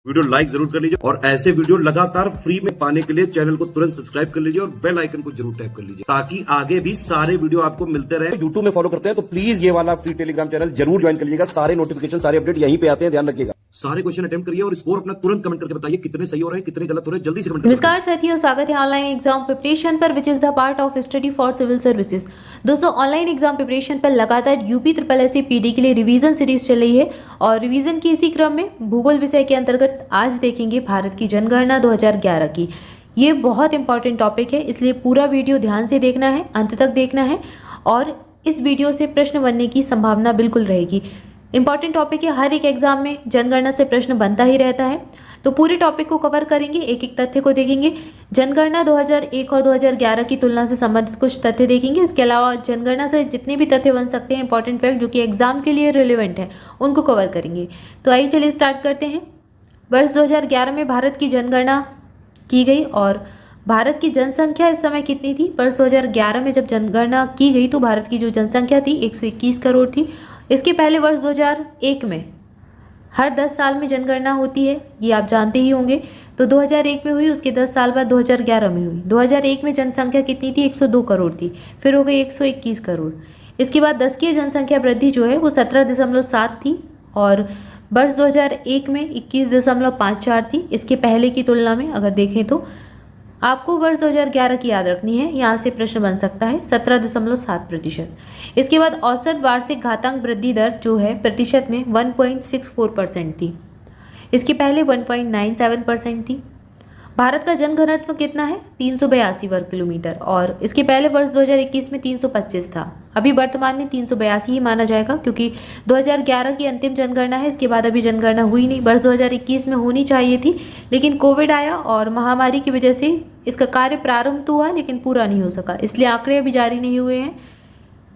Video like जरूर कर लीजिए और ऐसे वीडियो लगातार फ्री में पाने के लिए चैनल को तुरंत सब्सक्राइब कर लीजिए और बेल आइकन को जरूर टैप कर लीजिए ताकि आगे भी सारे वीडियो आपको मिलते रहे। यूट्यूब में फॉलो करते हैं तो प्लीज ये वाला फ्री टेलीग्राम चैनल जरूर ज्वाइन कर लीजिएगा। सारे नोटिफिकेशन सारे अपडेट यहीं पे आते हैं, ध्यान रखिएगा। सारे क्वेश्चन अटेम्प्ट करिए और स्कोर अपना तुरंत कमेंट करके बताइए कितने सही हो रहे हैं कितने गलत हो रहे हैं, जल्दी से कमेंट करिए। नमस्कार साथियों, स्वागत है ऑनलाइन एग्जाम प्रिपरेशन पर which is the part of study for civil services. दोस्तों, ऑनलाइन एग्जाम प्रिपरेशन पर लगातार यूपी SSSC PD के लिए रिवीजन सीरीज चल रही है और रिवीजन की इसी क्रम में भूगोल विषय के अंतर्गत आज देखेंगे भारत की जनगणना 2011 की। ये बहुत इंपॉर्टेंट टॉपिक है, इसलिए पूरा वीडियो ध्यान से देखना है, अंत तक देखना है और इस वीडियो से प्रश्न बनने की संभावना बिल्कुल रहेगी। इंपॉर्टेंट टॉपिक है, हर एक एग्जाम में जनगणना से प्रश्न बनता ही रहता है, तो पूरे टॉपिक को कवर करेंगे, एक एक तथ्य को देखेंगे। जनगणना 2001 और 2011 की तुलना से संबंधित कुछ तथ्य देखेंगे। इसके अलावा जनगणना से जितने भी तथ्य बन सकते हैं, इंपॉर्टेंट फैक्ट जो कि एग्जाम के लिए रिलेवेंट है, उनको कवर करेंगे। तो आइए चलिए स्टार्ट करते हैं। वर्ष 2011 में भारत की जनगणना की गई और भारत की जनसंख्या इस समय कितनी थी? वर्ष 2011 में जब जनगणना की गई तो भारत की जो जनसंख्या थी 121 करोड़ थी। इसके पहले वर्ष 2001 में हर 10 साल में जनगणना होती है, ये आप जानते ही होंगे। तो 2001 में हुई, उसके 10 साल बाद 2011 में हुई। 2001 में जनसंख्या कितनी थी? 102 करोड़ थी, फिर हो गई 121 करोड़। इसके बाद 10 की जनसंख्या वृद्धि जो है वो 17.7 थी और वर्ष 2001 में 21.54 थी। इसके पहले की तुलना में अगर देखें तो आपको वर्ष 2011 की याद रखनी है, यहाँ से प्रश्न बन सकता है 17.7%। इसके बाद औसत वार्षिक घातांक वृद्धि दर जो है प्रतिशत में 1.64% थी। इसके पहले 1.97% थी। भारत का जनघनत्व कितना है? 382 वर्ग किलोमीटर और इसके पहले वर्ष 2021 में 325 था। अभी वर्तमान में 382 ही माना जाएगा क्योंकि 2011 की अंतिम जनगणना है, इसके बाद अभी जनगणना हुई नहीं। वर्ष 2021 में होनी चाहिए थी, लेकिन कोविड आया और महामारी की वजह से इसका कार्य प्रारंभ तो हुआ लेकिन पूरा नहीं हो सका, इसलिए आंकड़े अभी जारी नहीं हुए हैं।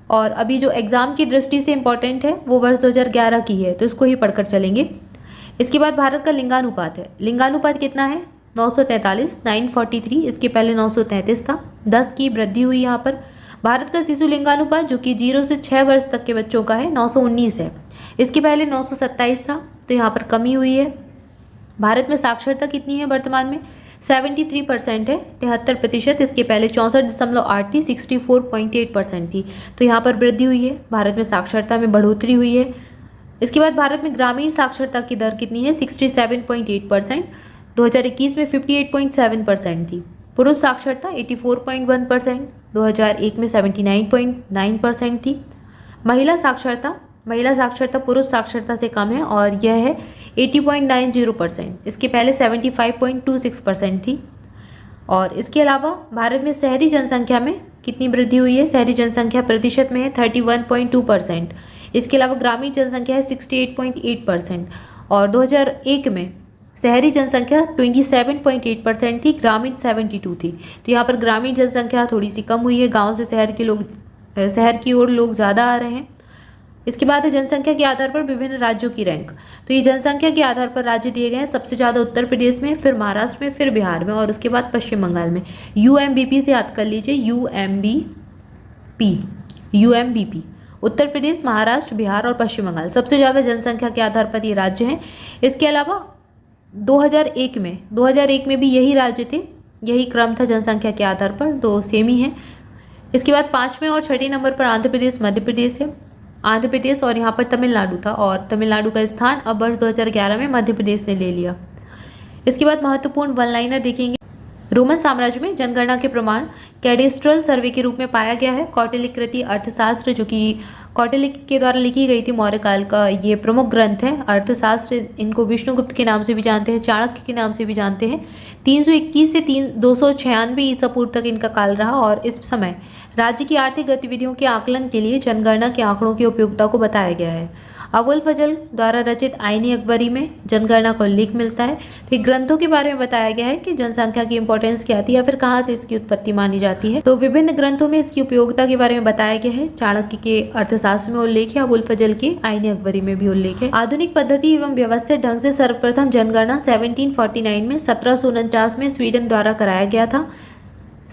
और अभी जो एग्जाम की दृष्टि से इम्पोर्टेंट है वो वर्ष 2011 की है, तो इसको ही पढ़कर चलेंगे। इसके बाद भारत का लिंगानुपात है। लिंगानुपात कितना है? 943, 943। इसके पहले 933 था, 10 की वृद्धि हुई यहाँ पर। भारत का शिशु लिंगानुपात जो कि 0 से 6 वर्ष तक के बच्चों का है 919 है। इसके पहले 927 था, तो यहाँ पर कमी हुई है। भारत में साक्षरता कितनी है वर्तमान में? 73% है, 73%। इसके पहले 64.8 थी, 64.8% थी, तो यहाँ पर वृद्धि हुई है। भारत में साक्षरता में बढ़ोतरी हुई है। इसके बाद भारत में ग्रामीण साक्षरता की दर कितनी है? 67.8%। 2021 में 58.7% थी। पुरुष साक्षरता 84.1%, 2001 में 79.9% थी। महिला साक्षरता पुरुष साक्षरता से कम है और यह है 80.90%। इसके पहले 75.26% थी। और इसके अलावा भारत में शहरी जनसंख्या में कितनी वृद्धि हुई है? शहरी जनसंख्या प्रतिशत में है 31.2%। इसके अलावा ग्रामीण जनसंख्या है 68.8% और 2001 में शहरी जनसंख्या 27.8% थी, ग्रामीण 72 थी। तो यहाँ पर ग्रामीण जनसंख्या थोड़ी सी कम हुई है, गांव से शहर की ओर लोग ज़्यादा आ रहे हैं। इसके बाद है जनसंख्या के आधार पर विभिन्न राज्यों की रैंक। तो ये जनसंख्या के आधार पर राज्य दिए गए हैं, सबसे ज़्यादा उत्तर प्रदेश में, फिर महाराष्ट्र में, फिर बिहार में और उसके बाद पश्चिम बंगाल में। UMBP से याद कर लीजिए, UMBP उत्तर प्रदेश, महाराष्ट्र, बिहार और पश्चिम बंगाल सबसे ज़्यादा जनसंख्या के आधार पर ये राज्य हैं। इसके अलावा 2001 में भी यही राज्य थे, यही क्रम था जनसंख्या के आधार पर, तो सेम ही है। इसके बाद 5वें और 6ठे नंबर पर आंध्र प्रदेश, मध्य प्रदेश है। आंध्र प्रदेश और यहाँ पर तमिलनाडु था और तमिलनाडु का स्थान अब वर्ष 2011 में मध्य प्रदेश ने ले लिया। इसके बाद महत्वपूर्ण वन लाइनर देखेंगे। रोमन साम्राज्य में जनगणना के प्रमाण कैडेस्ट्रल सर्वे के रूप में पाया गया है। कौटिल्य कृति अर्थशास्त्र जो कि कौटिल्य के द्वारा लिखी गई थी, मौर्य काल का ये प्रमुख ग्रंथ है अर्थशास्त्र। इनको विष्णुगुप्त के नाम से भी जानते हैं, चाणक्य के नाम से भी जानते हैं। 321 से 296 ईसा पूर्व तक इनका काल रहा और इस समय राज्य की आर्थिक गतिविधियों के आकलन के लिए जनगणना के आंकड़ों की उपयोगिता को बताया गया है। अबुल फजल द्वारा रचित आईनी अकबरी में जनगणना का उल्लेख मिलता है। तो ग्रंथों के बारे में बताया गया है कि जनसंख्या की इंपॉर्टेंस क्या थी या फिर कहाँ से इसकी उत्पत्ति मानी जाती है। तो विभिन्न ग्रंथों में इसकी उपयोगिता के बारे में बताया गया है। चाणक्य के अर्थशास्त्र में उल्लेख है, अबुल फजल के आईनी अकबरी में भी उल्लेख है। आधुनिक पद्धति एवं व्यवस्थित ढंग से सर्वप्रथम जनगणना 1749 में 1749 में स्वीडन द्वारा कराया गया था।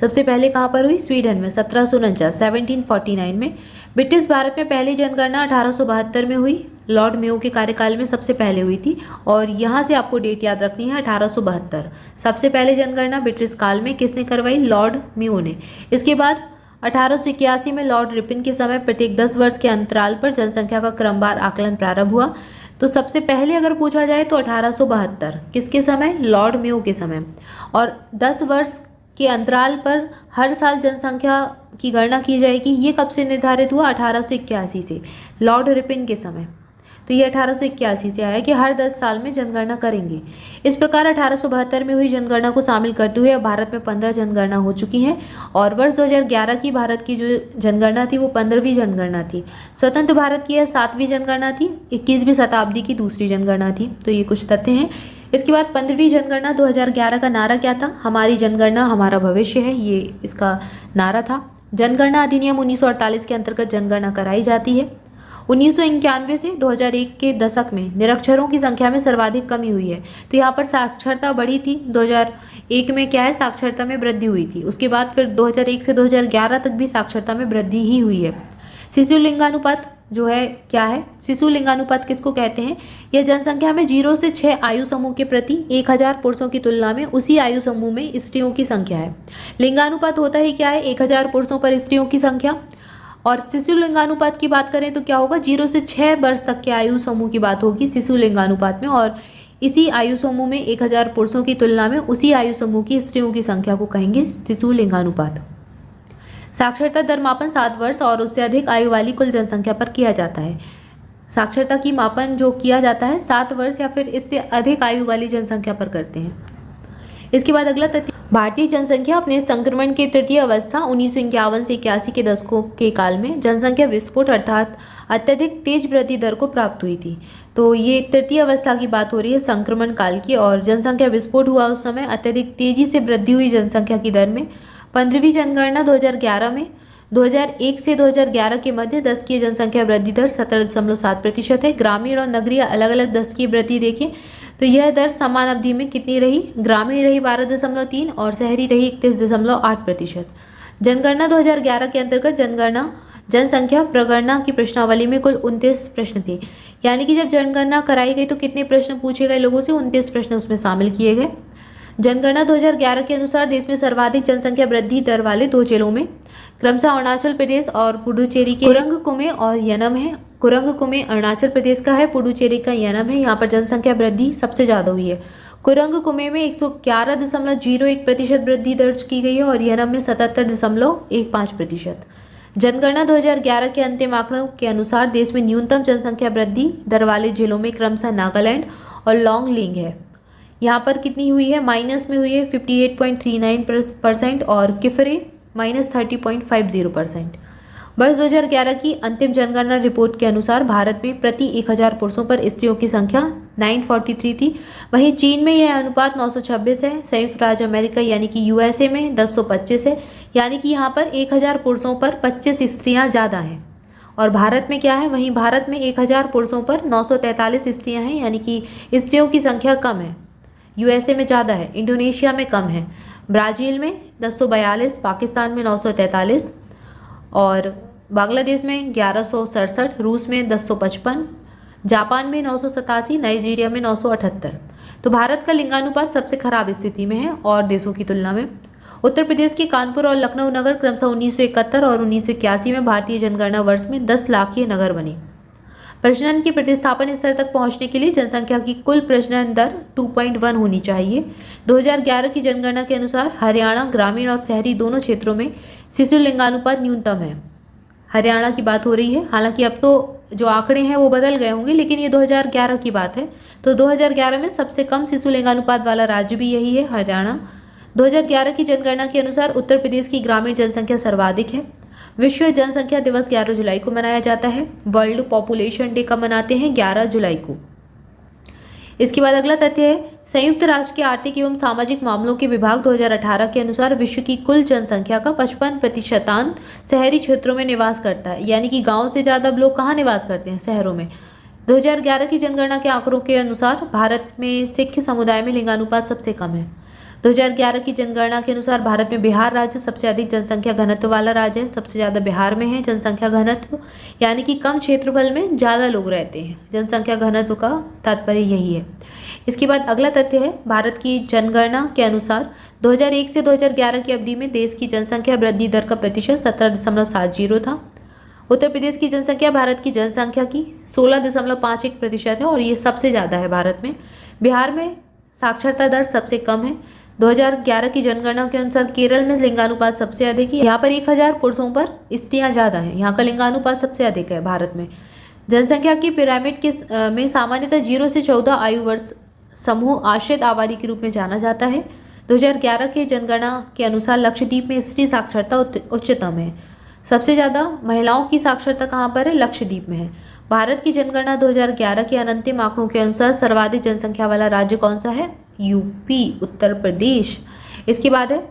सबसे पहले कहाँ पर हुई? स्वीडन में 1749 में। ब्रिटिश भारत में पहली जनगणना 1872 में हुई, लॉर्ड मेयो के कार्यकाल में सबसे पहले हुई थी। और यहाँ से आपको डेट याद रखनी है 1872। सबसे पहले जनगणना ब्रिटिश काल में किसने करवाई? लॉर्ड मेयो ने। इसके बाद 1881 में लॉर्ड रिपन के समय प्रत्येक 10 वर्ष के अंतराल पर जनसंख्या का क्रमवार आकलन प्रारंभ हुआ। तो सबसे पहले अगर पूछा जाए तो 1872 किसके समय? लॉर्ड मेयो के समय। और 10 वर्ष के अंतराल पर हर साल जनसंख्या की गणना की जाएगी। ये कब से निर्धारित हुआ? 1881 से, लॉर्ड रिपन के समय। तो ये 1881 से आया कि हर 10 साल में जनगणना करेंगे। इस प्रकार 1872 में हुई जनगणना को शामिल करते हुए अब भारत में 15 जनगणना हो चुकी हैं। और वर्ष 2011 की भारत की जो जनगणना थी वो 15वीं जनगणना थी। स्वतंत्र भारत की यह 7वीं जनगणना थी, 21वीं शताब्दी की दूसरी जनगणना थी। तो ये कुछ तथ्य हैं। इसके बाद 15वीं जनगणना 2011 का नारा क्या था? हमारी जनगणना हमारा भविष्य है, ये इसका नारा था। जनगणना अधिनियम 1948 के अंतर्गत जनगणना कराई जाती है। 1991 से 2001 के दशक में निरक्षरों की संख्या में सर्वाधिक कमी हुई है। तो यहाँ पर साक्षरता बढ़ी थी। 2001 में क्या है? साक्षरता में वृद्धि हुई थी। उसके बाद फिर 2001 से 2011 तक भी साक्षरता में वृद्धि ही हुई है। शिशु लिंगानुपात जो है क्या है? शिशु लिंगानुपात किसको कहते हैं? यह जनसंख्या में 0 से 6 आयु समूह के प्रति 1000 पुरुषों की तुलना में उसी आयु समूह में स्त्रियों की संख्या है। लिंगानुपात होता ही क्या है? 1000 पुरुषों पर स्त्रियों की संख्या। और शिशु लिंगानुपात की बात करें तो क्या होगा? 0 से 6 वर्ष तक के आयु समूह की बात होगी शिशु लिंगानुपात में। और इसी आयु समूह में 1000 पुरुषों की तुलना में उसी आयु समूह की स्त्रियों की संख्या को कहेंगे शिशु लिंगानुपात। साक्षरता दर मापन 7 वर्ष और उससे अधिक आयु वाली कुल जनसंख्या पर किया जाता है। साक्षरता की मापन जो किया जाता है 7 वर्ष या फिर इससे अधिक आयु वाली जनसंख्या पर करते हैं। इसके बाद अगला तथ्य, भारतीय जनसंख्या अपने संक्रमण की तृतीय अवस्था 1951 से 81 के दशकों के काल में जनसंख्या विस्फोट अर्थात अत्यधिक तेज वृद्धि दर को प्राप्त हुई थी। तो ये तृतीय अवस्था की बात हो रही है संक्रमण काल की, और जनसंख्या विस्फोट हुआ उस समय अत्यधिक तेजी से वृद्धि हुई जनसंख्या की दर में। 15वीं जनगणना 2011 में 2001 से 2011 के मध्य दशकीय जनसंख्या वृद्धि दर 17.7% है। ग्रामीण और नगरीय अलग अलग दशकीय वृद्धि देखें तो यह दर समान अवधि में कितनी रही? ग्रामीण रही 12.3 और शहरी रही 31.8%। जनगणना 2011 के अंतर्गत जनसंख्या प्रगणना की प्रश्नावली में कुल 29 प्रश्न थे। यानी कि जब जनगणना कराई गई तो कितने प्रश्न पूछे गए लोगों से? 29 प्रश्न उसमें शामिल किए गए। जनगणना 2011 के अनुसार देश में सर्वाधिक जनसंख्या वृद्धि दर वाले 2 जिलों में क्रमशः अरुणाचल प्रदेश और पुडुचेरी के कुरंग कुमे और यनम है। कुरंग कुमे अरुणाचल प्रदेश का है, पुडुचेरी का यनम है। यहाँ पर जनसंख्या वृद्धि सबसे ज़्यादा हुई है। कुरंग कुमे में 111.01% वृद्धि दर्ज की गई है और यनम में 77.15%। जनगणना 2011 के अंतिम आंकड़ों के अनुसार देश में न्यूनतम जनसंख्या वृद्धि दर वाले जिलों में क्रमशः नागालैंड और लोंगलिंग है। यहाँ पर कितनी हुई है? माइनस में हुई है 58.39% और किफरे -30.50%। वर्ष 2011 की अंतिम जनगणना रिपोर्ट के अनुसार भारत में प्रति 1000 पुरुषों पर स्त्रियों की संख्या 943 थी। वहीं चीन में यह अनुपात 926 है। संयुक्त राज्य अमेरिका यानी कि यूएसए में 1025 है। यानी कि यहाँ पर 1000 पुरुषों पर 25 स्त्रियाँ ज़्यादा हैं। और भारत में क्या है? वहीं भारत में 1000 पुरुषों पर 943 स्त्रियाँ हैं, यानी कि स्त्रियों की संख्या कम है। यूएसए में ज़्यादा है, इंडोनेशिया में कम है, ब्राज़ील में 1042, पाकिस्तान में 943 और बांग्लादेश में 1167, रूस में 1055, जापान में 987, नाइजीरिया में 978। तो भारत का लिंगानुपात सबसे खराब स्थिति में है और देशों की तुलना में। उत्तर प्रदेश के कानपुर और लखनऊ नगर क्रमशः 1971 और 1981 में भारतीय जनगणना वर्ष में 10 लाखीय नगर बने। प्रजनन के प्रतिस्थापन स्तर तक पहुंचने के लिए जनसंख्या की कुल प्रजनन दर 2.1 होनी चाहिए। 2011 की जनगणना के अनुसार हरियाणा ग्रामीण और शहरी दोनों क्षेत्रों में शिशु लिंगानुपात न्यूनतम है। हरियाणा की बात हो रही है, हालांकि अब तो जो आंकड़े हैं वो बदल गए होंगे, लेकिन ये 2011 की बात है। तो 2011 में सबसे कम शिशु लिंगानुपात वाला राज्य भी यही है, हरियाणा। 2011 की जनगणना के अनुसार उत्तर प्रदेश की ग्रामीण जनसंख्या सर्वाधिक है। विश्व जनसंख्या दिवस 11 जुलाई को मनाया जाता है। वर्ल्ड पॉपुलेशन डे कब मनाते हैं? 11 जुलाई को। इसके बाद अगला तथ्य है, संयुक्त राष्ट्र के आर्थिक एवं सामाजिक मामलों के विभाग 2018 के अनुसार विश्व की कुल जनसंख्या का 55% शहरी क्षेत्रों में निवास करता है। यानी कि गांव से ज़्यादा लोग कहाँ निवास करते हैं? शहरों में। 2011 की जनगणना के आंकड़ों के अनुसार भारत में सिख समुदाय में लिंगानुपात सबसे कम है। 2011 की जनगणना के अनुसार भारत में बिहार राज्य सबसे अधिक जनसंख्या घनत्व वाला राज्य है। सबसे ज़्यादा बिहार में है जनसंख्या घनत्व, यानी कि कम क्षेत्रफल में ज़्यादा लोग रहते हैं। जनसंख्या घनत्व का तात्पर्य यही है। इसके बाद अगला तथ्य है, भारत की जनगणना के अनुसार 2001 से 2011 की अवधि में देश की जनसंख्या वृद्धि दर का प्रतिशत 17.70 था। उत्तर प्रदेश की जनसंख्या भारत की जनसंख्या की 16.51% है और ये सबसे ज़्यादा है भारत में। बिहार में साक्षरता दर सबसे कम है। 2011 की जनगणना के अनुसार केरल में लिंगानुपात सबसे अधिक है। यहाँ पर 1000 पुरुषों पर स्त्रियाँ ज़्यादा हैं। यहाँ का लिंगानुपात सबसे अधिक है भारत में। जनसंख्या की पिरामिड के में सामान्यतः 0 से 14 आयु वर्ष समूह आश्रित आबादी के रूप में जाना जाता है। 2011 के जनगणना के अनुसार लक्षद्वीप में स्त्री साक्षरता उच्चतम है। सबसे ज़्यादा महिलाओं की साक्षरता कहाँ पर है? लक्षद्वीप में है। भारत की जनगणना 2011 के अंतिम आंकड़ों के अनुसार सर्वाधिक जनसंख्या वाला राज्य कौन सा है? यूपी, उत्तर प्रदेश। इसके बाद है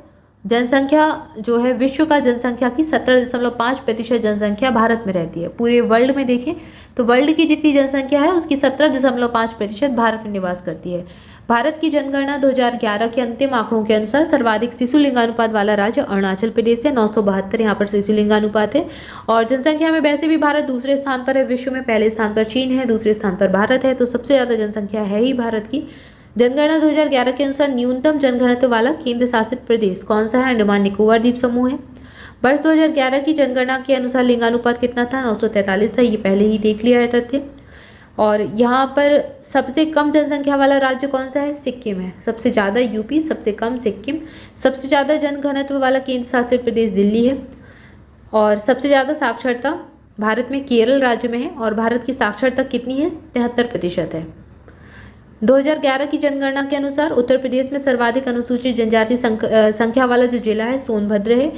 जनसंख्या जो है, विश्व का जनसंख्या की 17.5% जनसंख्या भारत में रहती है। पूरे वर्ल्ड में देखें तो वर्ल्ड की जितनी जनसंख्या है उसकी 17.5% भारत में निवास करती है। भारत की जनगणना 2011 के अंतिम आंकड़ों के अनुसार सर्वाधिक शिशु लिंगानुपात वाला राज्य अरुणाचल प्रदेश है। 972 यहाँ पर शिशु लिंगानुपात है। और जनसंख्या में वैसे भी भारत दूसरे स्थान पर है विश्व में। पहले स्थान पर चीन है, दूसरे स्थान पर भारत है, तो सबसे ज़्यादा जनसंख्या है ही भारत की। जनगणना 2011 के अनुसार न्यूनतम जनघनत्व वाला केंद्र शासित प्रदेश कौन सा है? अंडमान निकोबार द्वीप समूह है। वर्ष 2011 की जनगणना के अनुसार लिंगानुपात कितना था? 943 था। ये पहले ही देख लिया है तथ्य। और यहाँ पर सबसे कम जनसंख्या वाला राज्य कौन सा है? सिक्किम है। सबसे ज़्यादा यूपी, सबसे कम सिक्किम। सबसे ज़्यादा जनघनत्व वाला केंद्र शासित प्रदेश दिल्ली है। और सबसे ज़्यादा साक्षरता भारत में केरल राज्य में है। और भारत की साक्षरता कितनी है? 73% है। 2011 की जनगणना के अनुसार उत्तर प्रदेश में सर्वाधिक अनुसूचित जनजाति संख्या वाला जो जिला है सोनभद्र है।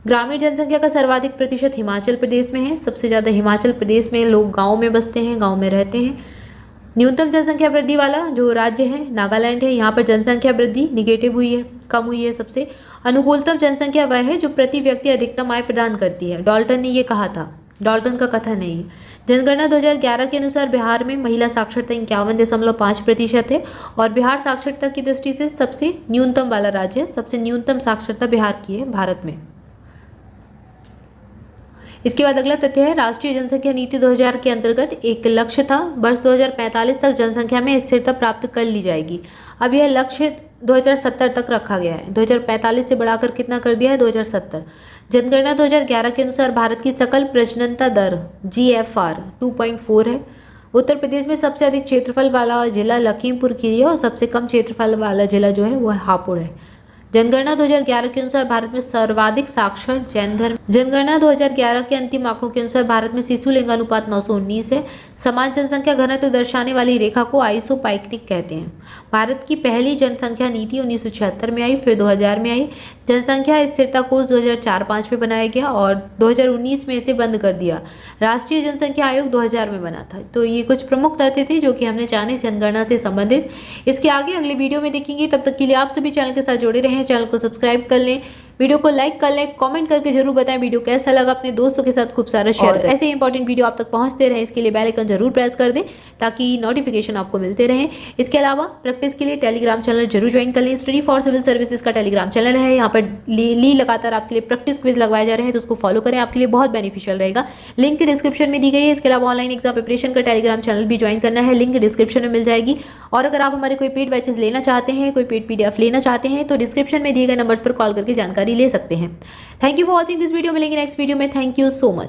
ग्रामीण जनसंख्या का सर्वाधिक प्रतिशत हिमाचल प्रदेश में है। सबसे ज़्यादा हिमाचल प्रदेश में लोग गांव में बसते हैं, गांव में रहते हैं। न्यूनतम जनसंख्या वृद्धि वाला जो राज्य है नागालैंड है। यहाँ पर जनसंख्या वृद्धि निगेटिव हुई है, कम हुई है। सबसे अनुकूलतम जनसंख्या वह है जो प्रति व्यक्ति अधिकतम आय प्रदान करती है। डॉल्टन ने ये कहा था, डॉल्टन का कथन है ये। जनगणना 2011 के अनुसार बिहार में महिला साक्षरता 51.5% है और बिहार साक्षरता की दृष्टि से सबसे न्यूनतम वाला राज्य है। सबसे न्यूनतम साक्षरता बिहार की है भारत में। इसके बाद अगला तथ्य है, राष्ट्रीय जनसंख्या नीति 2000 के अंतर्गत एक लक्ष्य था, वर्ष 2045 तक जनसंख्या में स्थिरता प्राप्त कर ली जाएगी। अब यह लक्ष्य 2070 तक रखा गया है। 2045 से बढ़ाकर कितना कर दिया है? 2070। जनगणना 2011 के अनुसार भारत की सकल प्रजननता दर GFR 2.4 है। उत्तर प्रदेश में सबसे अधिक क्षेत्रफल वाला जिला लखीमपुर खीरी है और सबसे कम क्षेत्रफल वाला जिला जो है वह हापुड़ है। जनगणना 2011 के अनुसार भारत में सर्वाधिक साक्षर जैन धर्म। जनगणना 2011 के अंतिम आंकड़ों के अनुसार भारत में शिशु लिंगानुपात 919 है। समान जनसंख्या घनत्व दर्शाने वाली रेखा को आइसोपाइक्टिक कहते हैं। भारत की पहली जनसंख्या नीति 1976 में आई, फिर 2000 में आई। जनसंख्या स्थिरता कोष 2004-05 में बनाया गया और 2019 में इसे बंद कर दिया। राष्ट्रीय जनसंख्या आयोग 2000 में बना था। तो ये कुछ प्रमुख तथ्य थे जो कि हमने जाने जनगणना से संबंधित। इसके आगे अगले वीडियो में देखेंगे। तब तक के लिए आप सभी चैनल के साथ जुड़े रहें, चैनल को सब्सक्राइब कर लें, वीडियो को लाइक कर लें, कमेंट करके जरूर बताएं वीडियो कैसा लगा। अपने दोस्तों के साथ खूब सारा शेयर करें। ऐसे इंपॉर्टेंट वीडियो आप तक पहुंचते रहे इसके लिए बेल आइकन जरूर प्रेस कर दें ताकि नोटिफिकेशन आपको मिलते रहें। इसके अलावा प्रैक्टिस के लिए टेलीग्राम चैनल जरूर ज्वाइन कर लें। स्टडी फॉर सिविल सर्विसेज का टेलीग्राम चैनल है। यहाँ पर लगातार आपके लिए प्रैक्टिस क्विज लगवाए जा रहे हैं, तो उसको फॉलो करें, आपके लिए बहुत बेनिफिशियल रहेगा। लिंक डिस्क्रिप्शन में दी गई है। इसके अलावा ऑनलाइन एग्जाम प्रिपरेशन का टेलीग्राम चैनल भी ज्वाइन करना है, लिंक डिस्क्रिप्शन में मिल जाएगी। और अगर आप हमारे कोई पेड बैचेस लेना चाहते हैं, कोई पेड PDF लेना चाहते हैं तो डिस्क्रिप्शन में दिए गए नंबर्स पर कॉल करके जानकारी ले सकते हैं। Thank you for watching this video. मिलेंगे नेक्स्ट वीडियो में। Thank you so much.